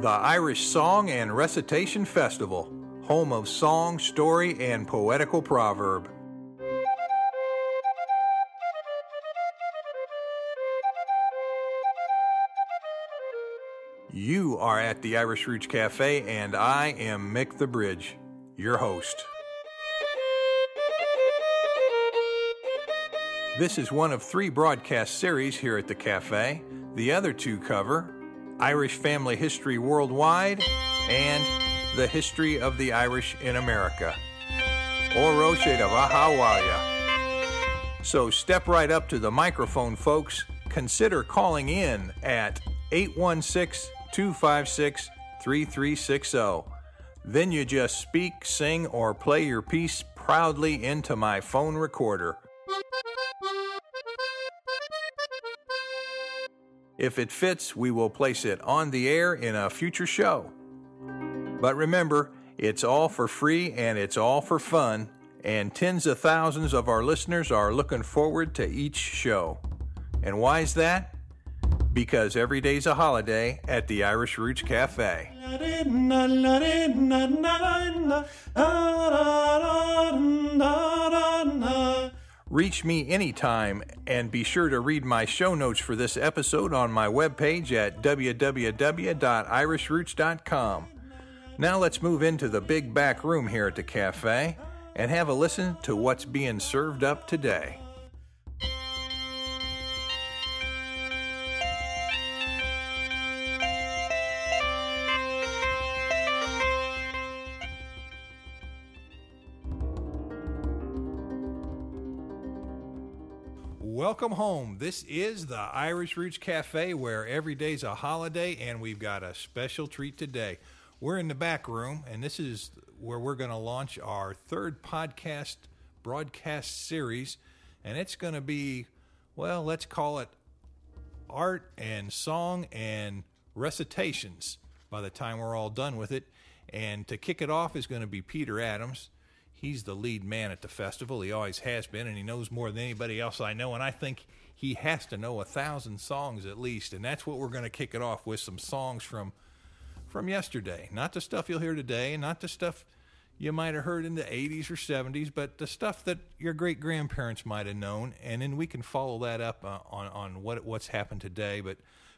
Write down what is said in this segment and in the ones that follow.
The Irish Song and Recitation Festival, home of song, story, and poetical proverb. You are at the Irish Roots Cafe, and I am Mick the Bridge, your host. This is one of 3 broadcast series here at the cafe. The other 2 cover Irish family history worldwide and the history of the Irish in America. Oroshe de Vahawaya. So step right up to the microphone, folks. Consider calling in at 816-256-3360. Then you just speak, sing, or play your piece proudly into my phone recorder. If it fits, we will place it on the air in a future show. But remember, it's all for free and it's all for fun, and tens of thousands of our listeners are looking forward to each show. And why is that? Because every day's a holiday at the Irish Roots Cafe. Reach me anytime, and be sure to read my show notes for this episode on my webpage at www.irishroots.com. Now let's move into the big back room here at the cafe and have a listen to what's being served up today. Welcome home. This is the Irish Roots Cafe, where every day's a holiday, and we've got a special treat today. We're in the back room, and this is where we're going to launch our 3rd podcast broadcast series, and it's going to be, well, let's call it art and song and recitations by the time we're all done with it. And to kick it off is going to be Peter Adams. He's the lead man at the festival. He always has been, and he knows more than anybody else I know, and I think he has to know 1,000 songs at least, and that's what we're going to kick it off with, some songs from yesterday. Not the stuff you'll hear today, and not the stuff you might have heard in the 80s or 70s, but the stuff that your great-grandparents might have known, and then we can follow that up on what's happened today. But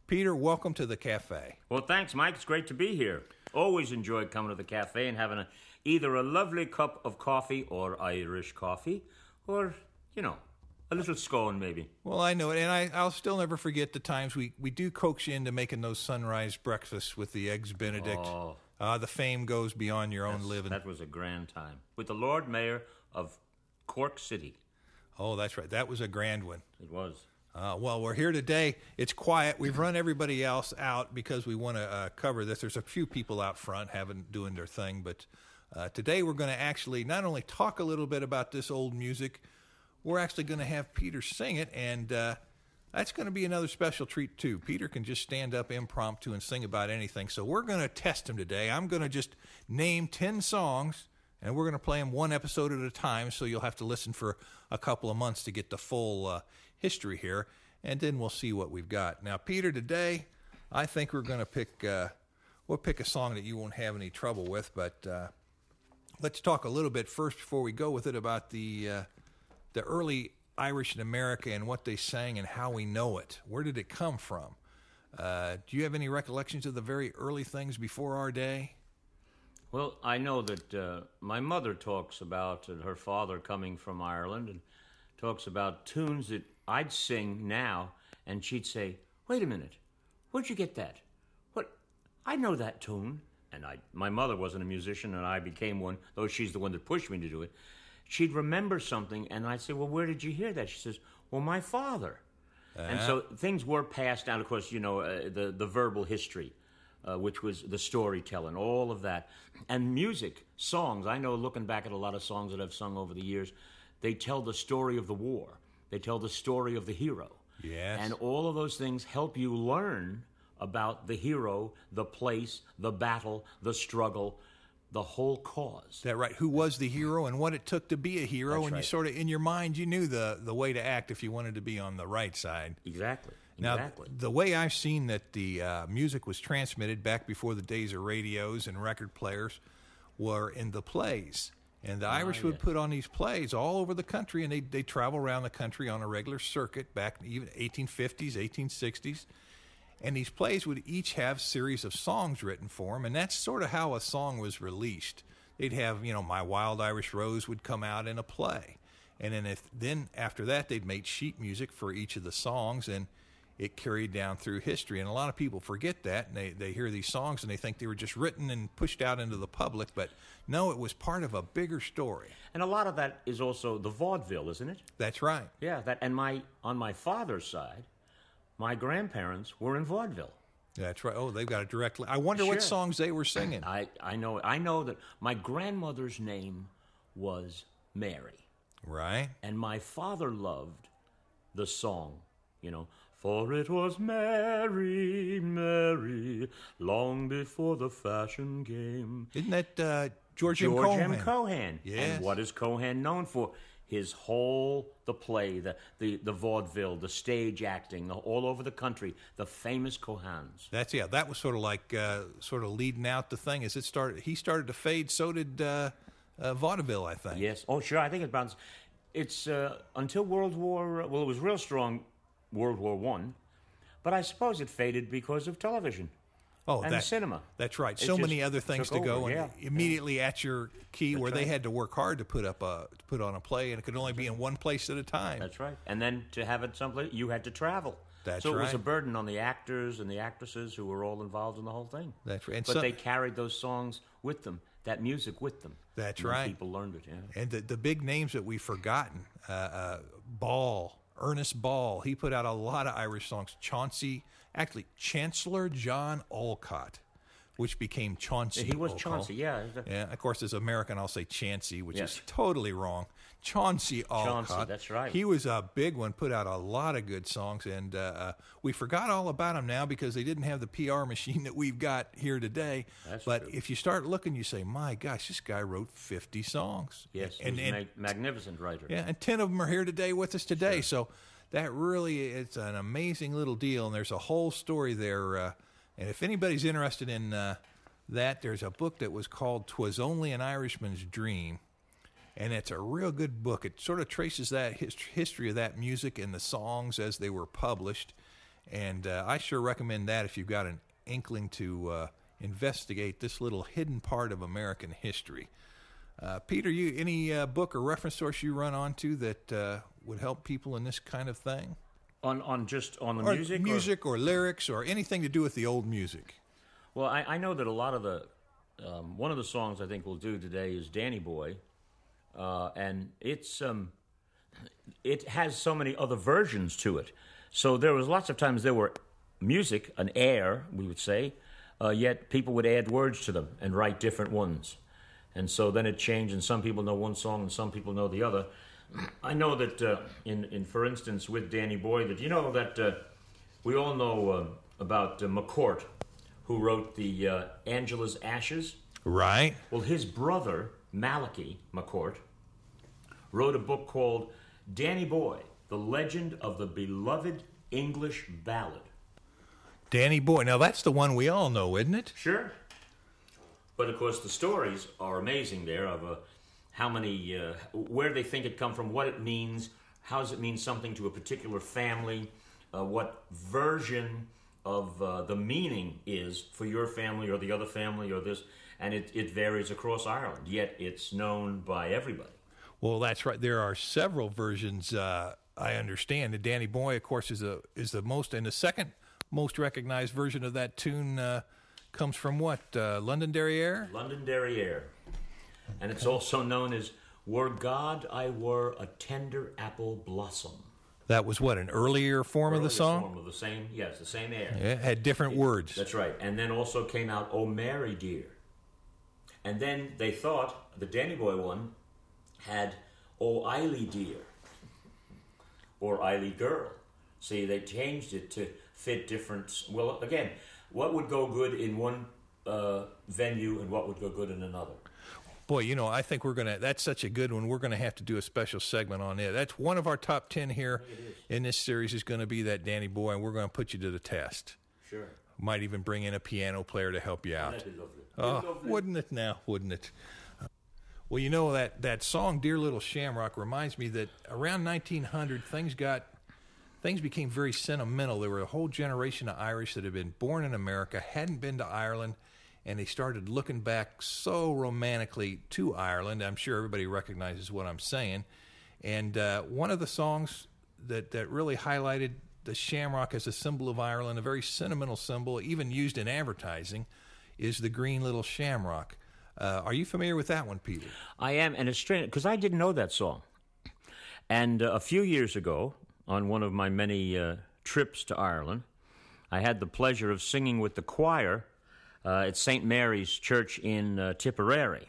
Peter, welcome to the cafe. Well, thanks, Mike. It's great to be here. Always enjoyed coming to the cafe and having either a lovely cup of coffee or Irish coffee or, a little scone maybe. Well, I know it, and I'll still never forget the times we do coax you into making those sunrise breakfasts with the Eggs Benedict. Oh. The fame goes beyond your own living. That was a grand time. With the Lord Mayor of Cork City. Oh, that's right. That was a grand one. It was. Well, we're here today. It's quiet. We've run everybody else out because we want to cover this. There's a few people out front doing their thing, but today we're going to actually not only talk a little bit about this old music, we're actually going to have Peter sing it, and that's going to be another special treat too. Peter can just stand up impromptu and sing about anything, so we're going to test him today. I'm going to just name 10 songs, and we're going to play them one episode at a time, so you'll have to listen for a couple of months to get the full history here, and then we'll see what we've got. Now, Peter, today I think we're going to pick a song that you won't have any trouble with, but let's talk a little bit first before we go with it about the early Irish in America and what they sang and how we know it. Where did it come from? Do you have any recollections of the very early things before our day? Well, I know that my mother talks about her father coming from Ireland and talks about tunes that I'd sing now, and she'd say, "Wait a minute, where'd you get that? What? I know that tune." And my mother wasn't a musician, and I became one, though she's the one that pushed me to do it. She'd remember something, and I'd say, "Well, where did you hear that?" She says, "Well, my father." And so things were passed down, of course, the verbal history, which was the storytelling, all of that. And music, songs, I know looking back at a lot of songs that I've sung over the years, they tell the story of the war. They tell the story of the hero. Yes. And all of those things help you learn about the hero, the place, the battle, the struggle, the whole cause. That right? Who was the hero and what it took to be a hero? That's and right. You sort of, in your mind, you knew the way to act if you wanted to be on the right side. Exactly. Now, Exactly. the way I've seen that the music was transmitted back before the days of radios and record players were in the plays. And the Irish would put on these plays all over the country, and they travel around the country on a regular circuit back even 1850s, 1860s. And these plays would each have a series of songs written for them, and that's sort of how a song was released. They'd have, My Wild Irish Rose would come out in a play. And then after that, they'd make sheet music for each of the songs, and it carried down through history. And a lot of people forget that, and they hear these songs and they think they were just written and pushed out into the public. But no, it was part of a bigger story. And a lot of that is also the vaudeville, isn't it? That's right. Yeah, on my father's side, my grandparents were in vaudeville. That's right. Oh, they've got a direct. I wonder what songs they were singing. I know that my grandmother's name was Mary. Right. And my father loved the song, for it was Mary, Mary, long before the fashion came. Isn't that George M. George Cohan? M. Cohan. Yes. And what is Cohan known for? His the play, the vaudeville, the stage acting, all over the country, the famous Cohans. That was sort of like sort of leading out the thing. As he started to fade, so did vaudeville, I think. Yes. Oh, sure. I think it's until World War. Well, it was real strong, World War I, but I suppose it faded because of television. Oh, and cinema. That's right. It So many other things to go, over, and immediately at your key, That's where they right. had to work hard to put on a play, and it could only be in one place at a time. That's right. And then to have it someplace, you had to travel. That's so right. it was a burden on the actors and the actresses who were all involved in the whole thing. That's right. But they carried those songs with them, that music with them. That's and right. People learned it. Yeah. And the big names that we've forgotten, Ernest Ball. He put out a lot of Irish songs. Chancellor John Olcott, which became Chauncey. He was Olcott. Chauncey, yeah. Yeah, of course, as American, I'll say Chancey, which Yes. is totally wrong. Chauncey Olcott. Chauncey, that's right. He was a big one, put out a lot of good songs, and we forgot all about him now because they didn't have the PR machine that we've got here today. That's but true. if you start looking, you say, my gosh, this guy wrote 50 songs. Yes, he was a magnificent writer. Yeah, and 10 of them are here today with us today. Sure. So that really, it's an amazing little deal, and there's a whole story there. And if anybody's interested in that, there's a book that was called "'Twas Only an Irishman's Dream," and it's a real good book. It sort of traces that history of that music and the songs as they were published, and I sure recommend that if you've got an inkling to investigate this little hidden part of American history. Peter, any book or reference source you run onto that would help people in this kind of thing? On the music or lyrics or anything to do with the old music. Well, I know that a lot of the one of the songs I think we'll do today is Danny Boy, and it has so many other versions to it. So there was lots of times there were music, an air, we would say, yet people would add words to them and write different ones. And so then it changed, and some people know one song and some people know the other. I know that, for instance, with Danny Boy, that we all know about McCourt, who wrote the Angela's Ashes. Right. Well, his brother, Malachi McCourt, wrote a book called Danny Boy, The Legend of the Beloved English Ballad. Danny Boy. Now, that's the one we all know, isn't it? Sure. But, of course, the stories are amazing there of how many, where they think it come from, what it means, how does it mean something to a particular family, what version of the meaning is for your family or the other family or this, and it varies across Ireland, yet it's known by everybody. Well, that's right. There are several versions, I understand. The Danny Boy, of course, is the most, and the second most recognized version of that tune comes from what? Londonderry Air? Londonderry Air. And it's also known as Were God I Were a Tender Apple Blossom. That was what, an earlier form of the song? Form of the same air. Yeah, it had different words. That's right. And then also came out Oh Mary Dear. And then they thought the Danny Boy one had Oh Eily Dear or Eily Girl. See, they changed it to fit different. Well, again, what would go good in one venue and what would go good in another? Boy, I think that's such a good one. We're going to have to do a special segment on it. That's one of our top 10 here in this series is going to be that Danny Boy, and we're going to put you to the test. Sure. Might even bring in a piano player to help you out. That'd be lovely. Oh, wouldn't it now? Wouldn't it? Well, that song, Dear Little Shamrock, reminds me that around 1900, things became very sentimental. There were a whole generation of Irish that had been born in America, hadn't been to Ireland, and they started looking back so romantically to Ireland. I'm sure everybody recognizes what I'm saying. And one of the songs that really highlighted the shamrock as a symbol of Ireland, a very sentimental symbol, even used in advertising, is the green little shamrock. Are you familiar with that one, Peter? I am, and it's strange, because I didn't know that song. And a few years ago, on one of my many trips to Ireland, I had the pleasure of singing with the choir at St. Mary's Church in Tipperary.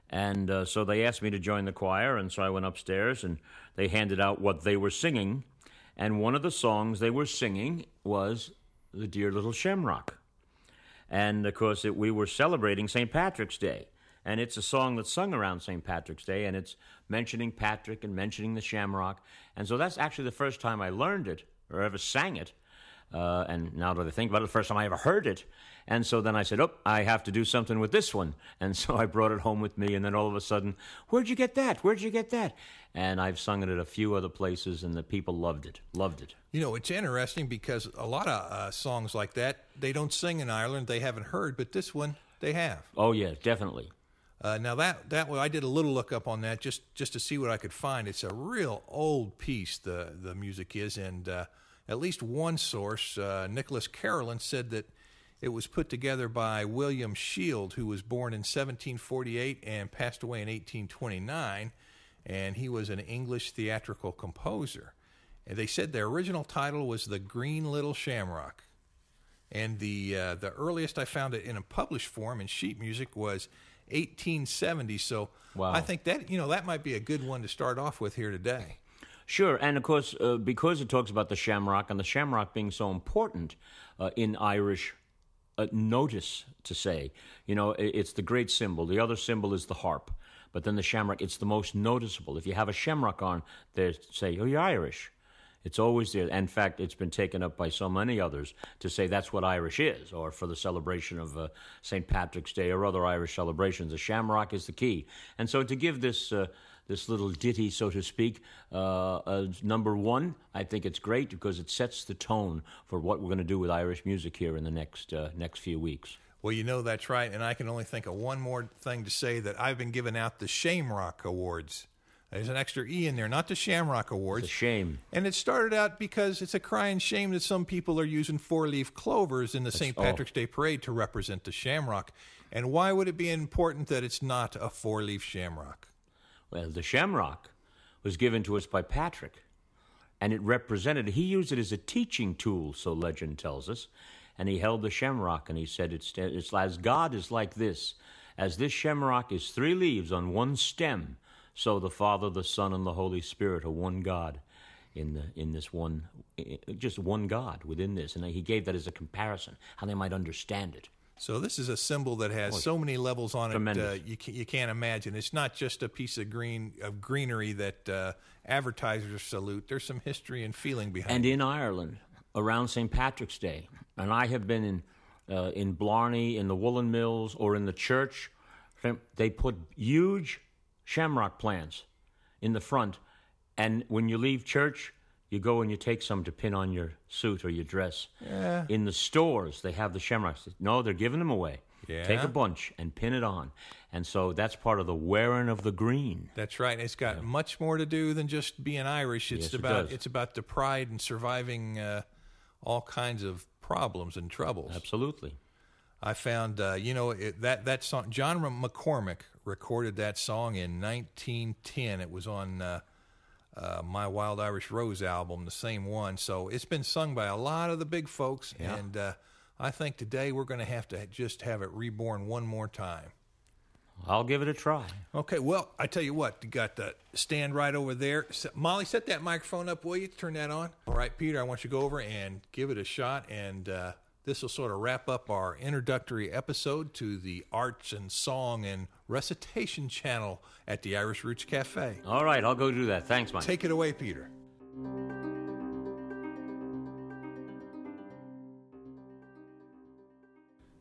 And so they asked me to join the choir, and so I went upstairs, and they handed out what they were singing. And one of the songs they were singing was the Dear Little Shamrock. And, of course, we were celebrating St. Patrick's Day. And it's a song that's sung around St. Patrick's Day, and it's mentioning Patrick and mentioning the shamrock. And so that's actually the first time I learned it or ever sang it. And now that I think about it, the first time I ever heard it. And so then I said, I have to do something with this one. And so I brought it home with me, and then all of a sudden, where'd you get that? Where'd you get that? And I've sung it at a few other places, and the people loved it. It's interesting because a lot of songs like that, they don't sing in Ireland, they haven't heard, but this one, they have. Oh, yeah, definitely. Now, that one, I did a little look up on that just to see what I could find. It's a real old piece, the music is, and at least one source, Nicholas Carolyn, said that it was put together by William Shield, who was born in 1748 and passed away in 1829, and he was an English theatrical composer. And they said their original title was The Green Little Shamrock. And the earliest I found it in a published form in sheet music was 1870. So wow. I think that that might be a good one to start off with here today. Sure, and of course, because it talks about the shamrock, and the shamrock being so important in Irish notice to say, it's the great symbol. The other symbol is the harp, but then the shamrock, it's the most noticeable. If you have a shamrock on, they say, oh, you're Irish. It's always there. In fact, it's been taken up by so many others to say that's what Irish is, or for the celebration of St. Patrick's Day or other Irish celebrations. The shamrock is the key. And so to give this little ditty, so to speak, number one, I think it's great because it sets the tone for what we're going to do with Irish music here in the next few weeks. Well, that's right, and I can only think of one more thing to say, that I've been giving out the Shamrock Awards. There's an extra E in there, not the Shamrock Awards. It's a shame. And it started out because it's a crying shame that some people are using four-leaf clovers in the St. Patrick's Day Parade to represent the shamrock. And why would it be important that it's not a four-leaf shamrock? Well, the shamrock was given to us by Patrick, and it represented, he used it as a teaching tool, so legend tells us, and he held the shamrock, and he said, it's as God is like this, as this shamrock is three leaves on one stem, so the Father, the Son, and the Holy Spirit are one God in this one, just one God within this, and he gave that as a comparison, how they might understand it. So this is a symbol that has so many levels on it, you can't imagine. It's not just a piece of greenery that advertisers salute. There's some history and feeling behind it. And in Ireland, around St. Patrick's Day, and I have been in Blarney, in the woolen mills, or in the church, they put huge shamrock plants in the front, and when you leave church, you go and you take some to pin on your suit or your dress. Yeah. In the stores, they have the shamrocks. No, they're giving them away. Yeah. Take a bunch and pin it on. And so that's part of the wearing of the green. That's right. It's got much more to do than just being Irish. It's Yes, about the pride and surviving all kinds of problems and troubles. Absolutely. I found, that song, John McCormick recorded that song in 1910. It was on My Wild Irish Rose album, the same one. So it's been sung by a lot of the big folks, and I think today we're going to just have it reborn one more time. I'll give it a try. Okay, well, I tell you what, you got the stand right over there. Molly, set that microphone up, will you? Turn that on. All right, Peter, I want you to go over and give it a shot, and This will sort of wrap up our introductory episode to the Arts and Song and Recitation channel at the Irish Roots Cafe. All right, I'll go do that. Thanks, Mike. Take it away, Peter.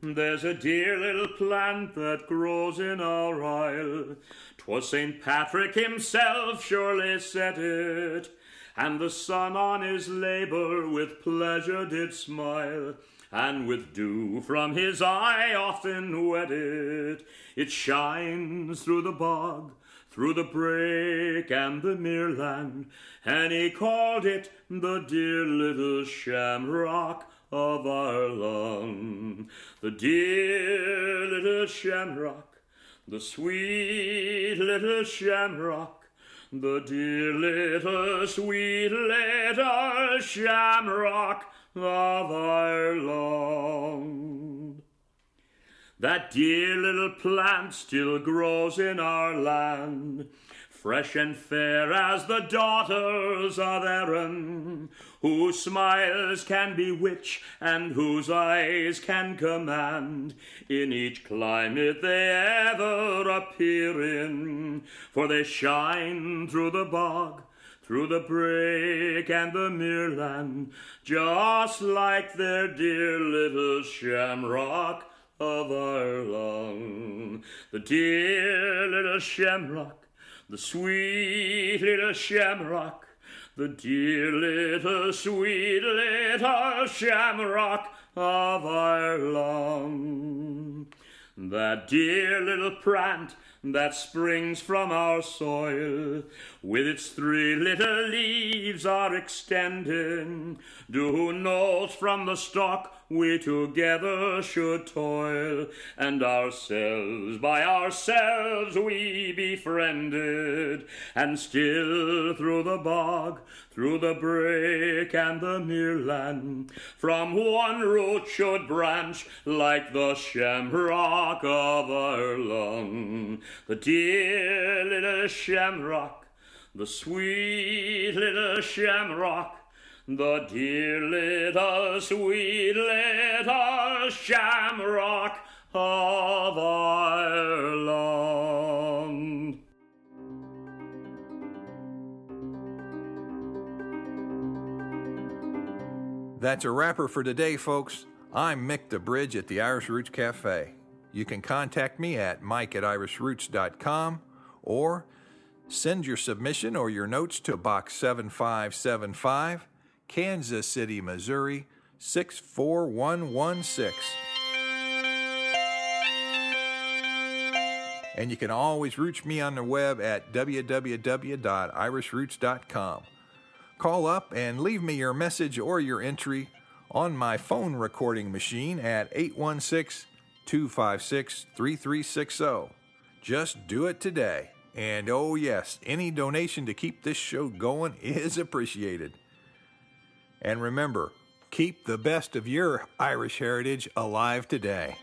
There's a dear little plant that grows in our isle. 'Twas Saint Patrick himself surely set it, and the sun on his labour with pleasure did smile, and with dew from his eye often wet it. It shines through the bog, through the brake and the mireland, and he called it the dear little Shamrock of Ireland. The dear little Shamrock, the sweet little Shamrock, the dear little sweet little Shamrock of Ireland. That dear little plant still grows in our land, fresh and fair as the daughters of Erin, whose smiles can bewitch and whose eyes can command in each climate they ever appear in, for they shine through the bog, through the brake and the mireland, just like their dear little Shamrock of Ireland. The dear little Shamrock, the sweet little Shamrock, the dear little sweet little Shamrock of Ireland. That dear little plant that springs from our soil, with its 3 little leaves are extending, do notes from the stalk we together should toil, and ourselves by ourselves we befriended, and still through the bog, through the brake and the mireland, from one root should branch like the Shamrock of Ireland. The dear little Shamrock, the sweet little Shamrock, the dear little sweet little Shamrock of Ireland. That's a wrapper for today, folks. I'm Mick the Bridge at the Irish Roots Cafe. You can contact me at mike@irishroots.com or send your submission or your notes to Box 7575, Kansas City, Missouri, 64116. And you can always reach me on the web at www.irishroots.com. Call up and leave me your message or your entry on my phone recording machine at 816-256-3360. Just do it today. And oh yes, any donation to keep this show going is appreciated. And remember, keep the best of your Irish heritage alive today.